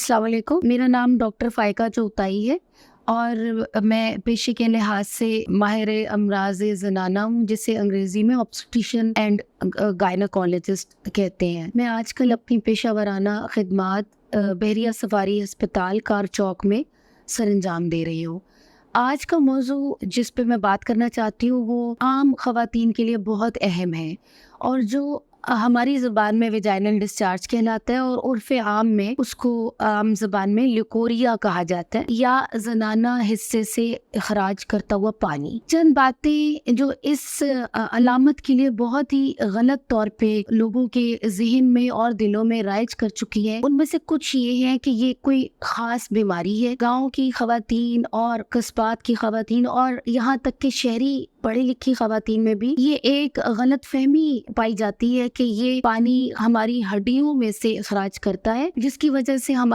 अस्सलाम वालेकुम। मेरा नाम डॉक्टर फ़ाइका चौताई है और मैं पेशे के लिहाज से माहिर अमराज़ ज़नाना हूँ, जिसे अंग्रेज़ी में ऑब्स्टेट्रिशियन एंड गायनेकोलॉजिस्ट कहते हैं। मैं आजकल अपनी पेशा वराना खिदमात बहरिया सफारी अस्पताल कार चौक में सरअंजाम दे रही हूँ। आज का मौजू जिस पे मैं बात करना चाहती हूँ वो आम ख़वातीन के लिए बहुत अहम है और जो हमारी ज़ुबान में वेजाइनल डिस्चार्ज कहलाता है और उर्फ़ आम में उसको आम ज़ुबान में ल्यूकोरिया कहा जाता है या ज़नाना हिस्से से इख़राज करता हुआ पानी। चंद बातें जो इस अलामत के लिए बहुत ही गलत तौर पे लोगों के ज़हन में और दिलों में राइज कर चुकी हैं, उनमें से कुछ ये हैं कि ये कोई ख़ास बीमारी है। गाँव की ख़वातीन और कस्बात की ख़वातीन और यहाँ तक कि शहरी पढ़ी लिखी ख़वातीन में भी ये एक गलत फहमी पाई जाती है कि ये पानी हमारी हड्डियों में से इख़राज करता है, जिसकी वजह से हमारे